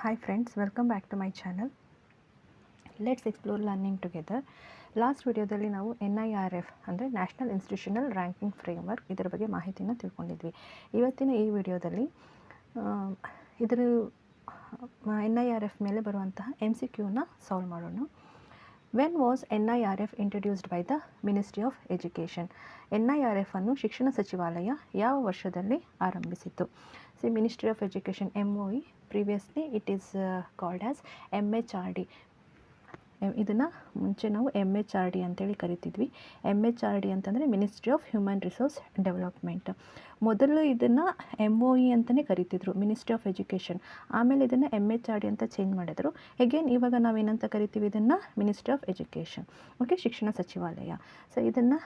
Hi friends, welcome back to my channel. Let's explore learning together. Last ವಿಡಿಯೋದಲ್ಲಿ ನಾವು NIRF ಅಂದರೆ national institutional ranking framework ಇದರ ಬಗ್ಗೆ ಮಾಹಿತಿಯನ್ನು ತಿಳ್ಕೊಂಡಿದ್ವಿ. ಇವತ್ತಿನ ಈ ವಿಡಿಯೋದಲ್ಲಿ ಇದರ NIRF ಮೇಲೆ ಬರುವಂತಹ MCQನ ಸಾಲ್ವ್ ಮಾಡೋಣ. When was NIRF introduced by the ministry of education? NIRF ಅನ್ನು ಶಿಕ್ಷಣ ಸಚಿವಾಲಯ ಯಾವ ವರ್ಷದಲ್ಲಿ ಆರಂಭಿಸಿತು? Ministry of education MOE, previously it is called as MHRD. ಇದನ್ನು ಮುಂಚೆ ನಾವು MHRD ಅಂತೇಳಿ ಕರಿತಿದ್ವಿ. MHRD ಅಂತಂದರೆ ministry of human resource development. ಮೊದಲು ಇದನ್ನು MOE ಅಂತಲೇ ಕರಿತಿದ್ರು, ಮಿನಿಸ್ಟ್ರಿ ಆಫ್ ಎಜುಕೇಷನ್. ಆಮೇಲೆ ಇದನ್ನು MHRD ಅಂತ ಚೇಂಜ್ ಮಾಡಿದರು. ಅಗೇನ್ ಇವಾಗ ನಾವೇನಂತ ಕರಿತೀವಿ ಇದನ್ನು ಮಿನಿಸ್ಟ್ರಿ ಆಫ್ ಎಜುಕೇಷನ್. ಓಕೆ, ಶಿಕ್ಷಣ ಸಚಿವಾಲಯ. ಸೊ ಇದನ್ನು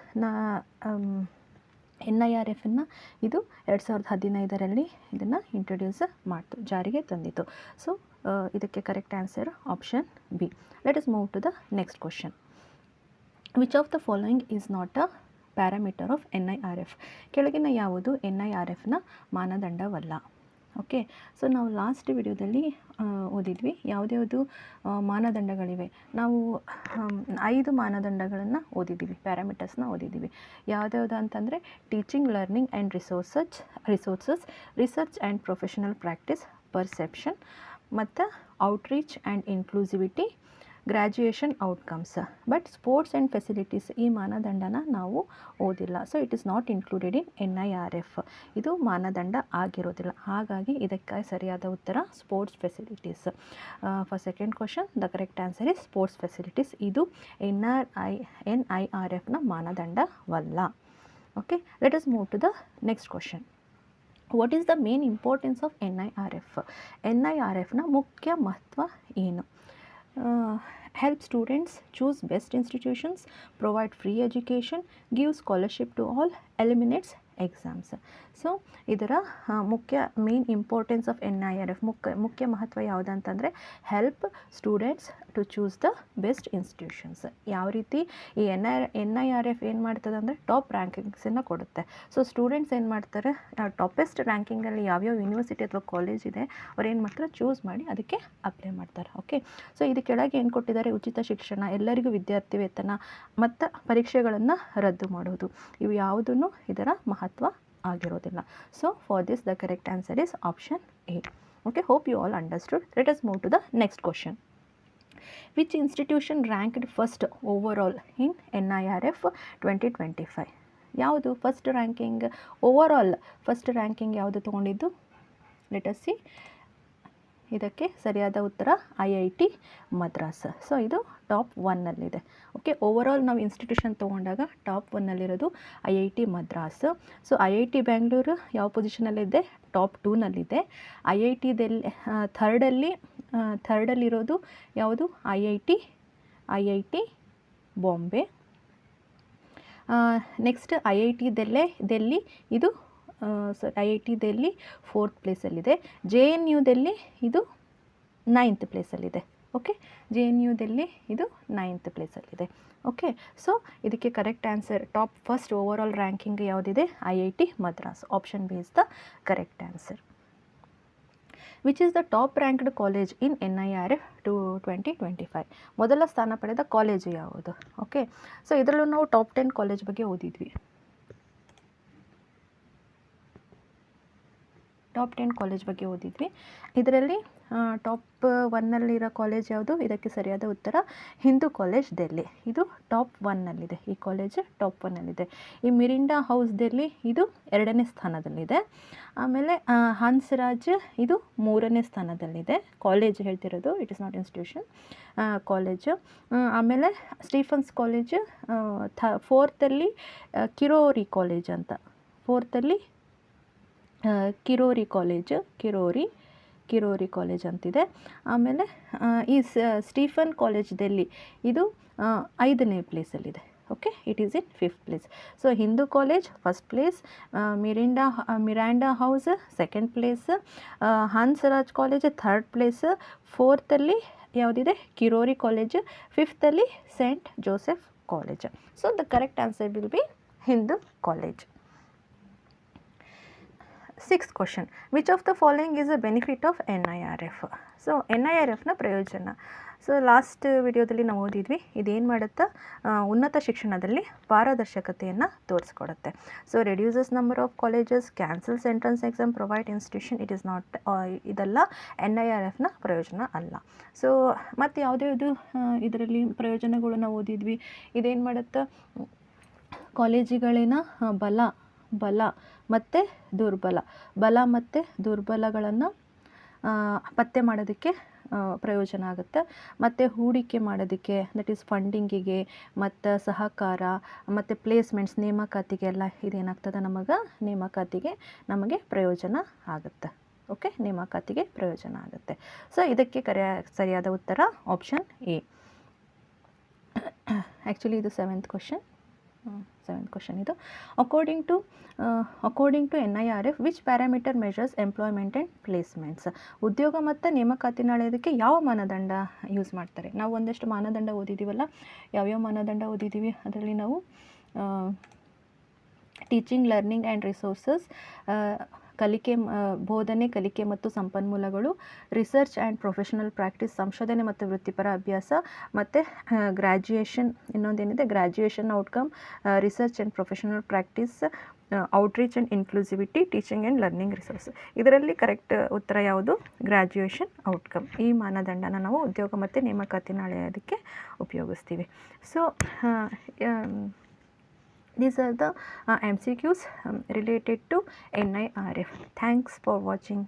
NIRFನ್ನು ಇದು 2015ರಲ್ಲಿ ಇದನ್ನು ಇಂಟ್ರೊಡ್ಯೂಸ್ ಮಾಡ್ತು, ಜಾರಿಗೆ ತಂದಿತ್ತು. ಸೊ ಇದಕ್ಕೆ correct answer option B. Let us move to the next question. Which of the following is not a parameter of NIRF? ಕೆಳಗಿನ ಯಾವುದು NIRFನ ಮಾನದಂಡವಲ್ಲ? ಓಕೆ, ಸೊ ನಾವು ಲಾಸ್ಟ್ ವಿಡಿಯೋದಲ್ಲಿ ಓದಿದ್ವಿ ಯಾವುದ್ಯಾವುದು ಮಾನದಂಡಗಳಿವೆ. ನಾವು 5 ಮಾನದಂಡಗಳನ್ನು ಓದಿದ್ದೀವಿ, ಪ್ಯಾರಾಮೀಟರ್ಸ್ನ ಓದಿದ್ದೀವಿ. ಯಾವುದ್ಯಾವುದು ಅಂತಂದರೆ teaching, learning and resources, research and professional practice, perception ಮತ್ತು outreach and inclusivity, graduation outcomes. But sports and facilities ಈ ಮಾನದಂಡನ ನಾವು ಓದಿಲ್ಲ. So it is not included in NIRF. ಇದು ಮಾನದಂಡ ಆಗಿರೋದಿಲ್ಲ. ಹಾಗಾಗಿ ಇದಕ್ಕೆ ಸರಿಯಾದ ಉತ್ತರ sports facilities. For second question, the correct answer is sports facilities. ಇದು NIRFನ ಮಾನದಂಡವಲ್ಲ. Okay, let us move to the next question. What is the main importance of NIRF? NIRFನ ಮುಖ್ಯ ಮಹತ್ವ ಏನು? Help students choose best institutions, provide free education, give scholarship to all, eliminates exams. So ಇದರ main importance of NIRF, ಮುಖ್ಯ ಮಹತ್ವ ಯಾವುದಂತಂದರೆ help students to choose the best institutions. ಯಾವ ರೀತಿ ಈ NIRF ಏನು ಮಾಡ್ತದೆ ಅಂದರೆ ಟಾಪ್ ರ್ಯಾಂಕಿಂಗ್ಸನ್ನು ಕೊಡುತ್ತೆ. ಸೊ ಸ್ಟೂಡೆಂಟ್ಸ್ ಏನು ಮಾಡ್ತಾರೆ, ಟಾಪೆಸ್ಟ್ ರ್ಯಾಂಕಿಂಗಲ್ಲಿ ಯಾವ್ಯಾವ ಯೂನಿವರ್ಸಿಟಿ ಅಥವಾ ಕಾಲೇಜ್ ಇದೆ ಅವ್ರು ಏನು ಮಾಡ್ತಾರೆ, ಚೂಸ್ ಮಾಡಿ ಅದಕ್ಕೆ ಅಪ್ಲೈ ಮಾಡ್ತಾರೆ. ಓಕೆ, ಸೊ ಇದು ಕೆಳಗೆ ಏನು ಕೊಟ್ಟಿದ್ದಾರೆ, ಉಚಿತ ಶಿಕ್ಷಣ, ಎಲ್ಲರಿಗೂ ವಿದ್ಯಾರ್ಥಿ ವೇತನ ಮತ್ತು ಪರೀಕ್ಷೆಗಳನ್ನು ರದ್ದು ಮಾಡೋದು, ಇವು ಯಾವುದೂ ಇದರ ಮಹತ್ವ ಆಗಿರೋದಿಲ್ಲ. So for this the correct answer is option A. Okay, hope you all understood. Let us move to the next question. Which institution ranked first overall in NIRF 2025? ಯಾವುದು first ranking, overall first ranking ಯಾವುದು ತೊಗೊಂಡಿದ್ದು? Let us see. ಇದಕ್ಕೆ ಸರಿಯಾದ ಉತ್ತರ IIT Madras. So ಇದು top 1ನಲ್ಲಿದೆ. Okay, overall ನಾವು institution ತೊಗೊಂಡಾಗ ಟಾಪ್ 1ನಲ್ಲಿರೋದು IIT Madras. So IIT Bangalore ಯಾವ ಪೊಸಿಷನಲ್ಲಿದೆ? ಟಾಪ್ 2ನಲ್ಲಿದೆ. IIT ಡೆಲ್ಲಿ ಥರ್ಡಲ್ಲಿರೋದು ಯಾವುದು? IIT Bombay. Next IIT Delhi, ಇದು IIT Delhi 4th ಪ್ಲೇಸಲ್ಲಿದೆ. JNU Delhi ಇದು 9th ಪ್ಲೇಸಲ್ಲಿದೆ. ಓಕೆ, JNU ಡೆಲ್ಲಿ ಇದು 9th ಪ್ಲೇಸಲ್ಲಿದೆ. ಓಕೆ, ಸೊ ಇದಕ್ಕೆ correct answer top first overall ranking ಯಾವುದಿದೆ? IIT Madras. Option B is the correct answer. Which is the top ranked college in NIRF 2025? ಮೊದಲ ಸ್ಥಾನ ಪಡೆದ college ಯಾವುದು? Okay, so ಇದರಲ್ಲೂ ನಾವು ಟಾಪ್ 10 ಕಾಲೇಜ್ ಬಗ್ಗೆ ಓದಿದ್ವಿ. ಟಾಪ್ 10 ಕಾಲೇಜ್ ಬಗ್ಗೆ ಓದಿದ್ವಿ. ಇದರಲ್ಲಿ ಟಾಪ್ 1ನಲ್ಲಿರೋ ಕಾಲೇಜ್ ಯಾವುದು? ಇದಕ್ಕೆ ಸರಿಯಾದ ಉತ್ತರ ಹಿಂದೂ ಕಾಲೇಜ್ ಡೆಲ್ಲಿ. ಇದು ಟಾಪ್ 1ನಲ್ಲಿದೆ. ಈ ಕಾಲೇಜ್ ಟಾಪ್ 1ನಲ್ಲಿದೆ. ಈ ಮಿರಿಂಡಾ ಹೌಸ್ ಡೆಲ್ಲಿ ಇದು 2ನೇ ಸ್ಥಾನದಲ್ಲಿದೆ. ಆಮೇಲೆ ಹನ್ಸ್ರಾಜ್ ಇದು 3ನೇ ಸ್ಥಾನದಲ್ಲಿದೆ. ಕಾಲೇಜ್ ಹೇಳ್ತಿರೋದು, it is not institution, college. ಆಮೇಲೆ Stephen's college 4th Kirori college ಅಂತ, 4th ಕಿರೋರಿ ಕಾಲೇಜ್ ಅಂತಿದೆ. ಆಮೇಲೆ ಈ ಸ್ಟೀಫನ್ ಕಾಲೇಜ್ ಡೆಲ್ಲಿ ಇದು 5ನೇ ಪ್ಲೇಸಲ್ಲಿದೆ. Okay, it is in 5th place. So Hindu college first place, Miranda house 2nd place, Hansraj college 3rd place, 4th ಯಾವುದಿದೆ? Kirori college, 5th saint Joseph college. So the correct answer will be Hindu college. 6th question. Which of the following is a benefit of NIRF? So NIRFನ ಪ್ರಯೋಜನ. So last ವಿಡಿಯೋದಲ್ಲಿ ನಾವು ಓದಿದ್ವಿ, ಇದೇನು ಮಾಡುತ್ತಾ ಉನ್ನತ ಶಿಕ್ಷಣದಲ್ಲಿ ಪಾರದರ್ಶಕತೆಯನ್ನು ತೋರಿಸ್ಕೊಡುತ್ತೆ. So reduces number of colleges, cancels entrance exam, provide institution, it is not, ಇದೆಲ್ಲ NIRFನ ಪ್ರಯೋಜನ ಅಲ್ಲ. ಸೊ ಮತ್ತು ಯಾವುದ್ಯಾವುದು ಇದರಲ್ಲಿ ಪ್ರಯೋಜನಗಳು ನಾವು ಓದಿದ್ವಿ, ಇದೇನು ಮಾಡುತ್ತಾ ಕಾಲೇಜುಗಳಿನ ಬಲ ಮತ್ತು ಬಲ ಮತ್ತು ದುರ್ಬಲಗಳನ್ನು ಪತ್ತೆ ಮಾಡೋದಕ್ಕೆ ಪ್ರಯೋಜನ ಆಗುತ್ತೆ. ಮತ್ತು ಹೂಡಿಕೆ ಮಾಡೋದಕ್ಕೆ, ದಟ್ ಈಸ್ ಫಂಡಿಂಗಿಗೆ ಮತ್ತು ಸಹಕಾರ ಮತ್ತು ಪ್ಲೇಸ್ಮೆಂಟ್ಸ್, ನೇಮಕಾತಿಗೆಲ್ಲ ಇದೇನಾಗ್ತದೆ ನೇಮಕಾತಿಗೆ ನಮಗೆ ಪ್ರಯೋಜನ ಆಗುತ್ತೆ. ಓಕೆ, ನೇಮಕಾತಿಗೆ ಪ್ರಯೋಜನ ಆಗುತ್ತೆ. ಸೊ ಇದಕ್ಕೆ ಸರಿಯಾದ ಉತ್ತರ ಆಪ್ಷನ್ ಎ. ಆ್ಯಕ್ಚುಲಿ ಇದು ಸೆವೆಂತ್ ಕ್ವಶನ್ ಇದು. According to NIRF which parameter measures employment and placements. ಉದ್ಯೋಗ ಮತ್ತು ನೇಮಕಾತಿ ಅಳೆಯೋದಕ್ಕೆ ಯಾವ ಮಾನದಂಡ ಯೂಸ್ ಮಾಡ್ತಾರೆ? ನಾವು ಒಂದಷ್ಟು ಮಾನದಂಡ ಓದಿದ್ದೀವಲ್ಲ, ಯಾವ್ಯಾವ ಮಾನದಂಡ ಓದಿದ್ದೀವಿ ಅದರಲ್ಲಿ ನಾವು ಟೀಚಿಂಗ್, ಲರ್ನಿಂಗ್ ಆ್ಯಂಡ್ ರಿಸೋರ್ಸಸ್, ಬೋಧನೆ, ಕಲಿಕೆ ಮತ್ತು ಸಂಪನ್ಮೂಲಗಳು, ರಿಸರ್ಚ್ ಆ್ಯಂಡ್ ಪ್ರೊಫೆಷನಲ್ ಪ್ರಾಕ್ಟೀಸ್, ಸಂಶೋಧನೆ ಮತ್ತು ವೃತ್ತಿಪರ ಅಭ್ಯಾಸ, ಮತ್ತು ಗ್ರ್ಯಾಜುಯೇಷನ್, ಇನ್ನೊಂದೇನಿದೆ graduation outcome, research and professional practice, outreach and inclusivity, teaching and learning resource. ಇದರಲ್ಲಿ ಕರೆಕ್ಟ್ ಉತ್ತರ ಯಾವುದು? Graduation outcome. ಈ ಮಾನದಂಡನ ನಾವು ಉದ್ಯೋಗ ಮತ್ತು ನೇಮಕಾತಿನ ಅಳೆಯೋದಕ್ಕೆ ಉಪಯೋಗಿಸ್ತೀವಿ. So these are the MCQs related to NIRF. Thanks for watching.